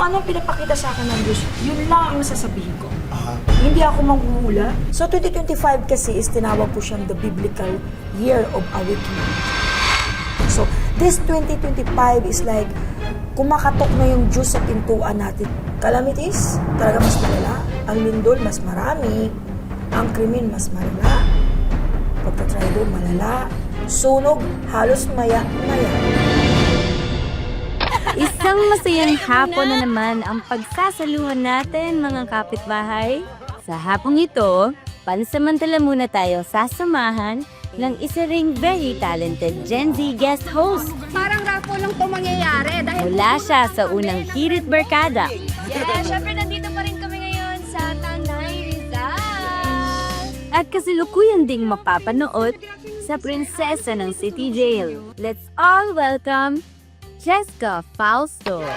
anong pinapakita sa akin ng Diyos, yun lang ang sasabihin ko. Hindi ako manghuhula. So 2025 kasi is tinawag po siyang the biblical year of awakening. So this 2025 is like kumakatok na yung Diyos sa pintuan natin. Calamities, talaga mas malala. Ang lindol, mas marami. Ang krimen, mas malala. Pagka-tribal, malala. Sunog, halos maya-maya. Isang masayang hapon na naman ang pagsasaluhan natin, mga kapitbahay. Sa hapong ito, pansamantala muna tayo sasamahan ng isa ring very talented Gen Z guest host. Parang rapo lang ito mangyayari dahil... Mula siya sa unang Hirit Barkada. Yeah, syempre nandito pa rin kami ngayon sa Tanay Rizal. At kasalukuyan ding mapapanood sa Prinsesa ng City Jail. Let's all welcome Jessica Fausto.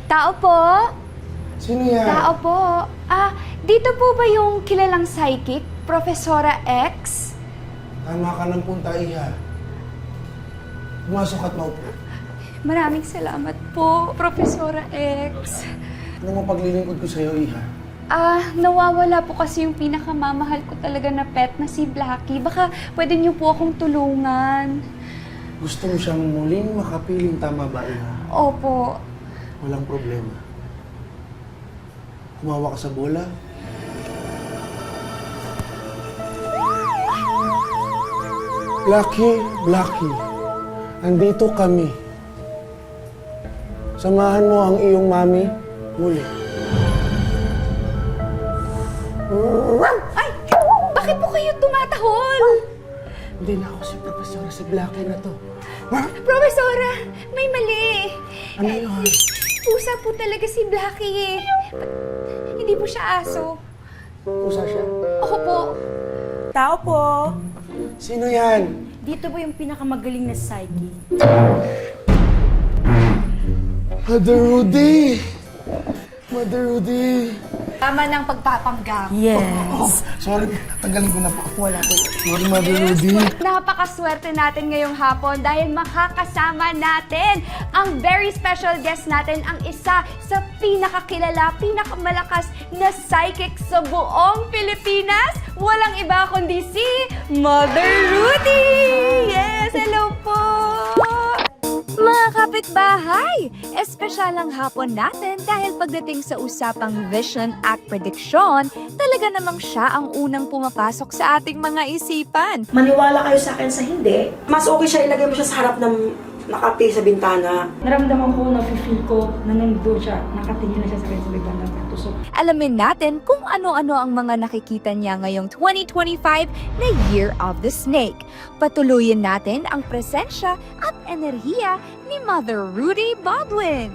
Tao po? Sino yan? Tao po. Dito po ba yung kilalang psychic, Profesora X? Tama ka ng punta, Iha. Pumasok at maupo. Maraming salamat po, Profesora X. Ano mo paglilingkod ko sa'yo, Iha? Nawawala po kasi yung pinakamamahal ko talaga na pet na si Blackie. Baka pwede niyo po akong tulungan. Gusto mo siyang muling makapiling, tama ba, Iha? Opo. Walang problema. Kumawa ka sa bola. Blackie, nandito kami. Samahan mo ang iyong mami muli. Ay! Bakit po kayo tumatahol? Hindi na ako si Profesor, si Blackie na to. Profesora, may mali. Ano yun? Pusa po talaga si Blackie. Hindi po siya aso. Pusa siya? Ako po. Tao po, Sino yan? dito po yung pinakamagaling na psychic. Mother Rudy! Mother Rudy! Tama ng pagpapanggap. Yes. Sorry, tanggalin ko na po. Wala po yun. Sorry, Mother Rudy. Napakaswerte natin ngayong hapon dahil makakasama natin ang very special guest natin, ang isa sa pinakakilala, pinakamalakas na psychic sa buong Pilipinas. Walang iba kundi si Mother Rudy! Yes, hello po! Mga kapitbahay, espesyal ang hapon natin dahil pagdating sa usapang Vision Act Prediction, talaga namang siya ang unang pumapasok sa ating mga isipan. Maniwala kayo sa akin sa hindi, mas okay siya ilagay mo siya sa harap ng nakapi sa bintana. Naramdaman ko, na-feel ko na nandun siya, nakatingin na siya sa akin sa bintana. So, Alamin natin kung ano-ano ang mga nakikita niya ngayong 2025 na Year of the Snake. Patuloyin natin ang presensya at enerhiya ni Mother Rudy Baldwin.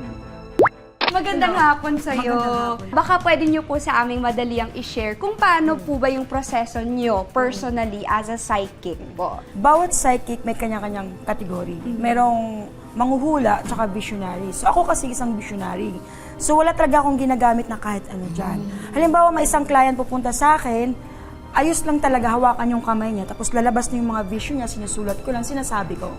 Magandang hapon sa'yo. Magandang hapon. Baka pwede niyo po sa aming madaliang i-share kung paano po ba yung proseso niyo personally as a psychic po. bawat psychic may kanya-kanyang kategory. Merong manghuhula at saka visionary. So ako kasi isang visionary. So wala talaga akong ginagamit na kahit ano dyan. Halimbawa may isang client pupunta sa akin, ayos lang talaga hawakan yung kamay niya, tapos lalabas na yung mga vision niya, sinusulat ko lang, sinasabi ko.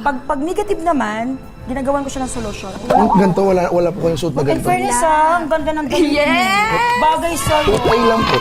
Pag negative naman, ginagawan ko siya ng solusyon. Ganito, wala po kayong suit na In ganito. fairness, ang ganda ng Yes! Bagay sa'yo. Okay lang po.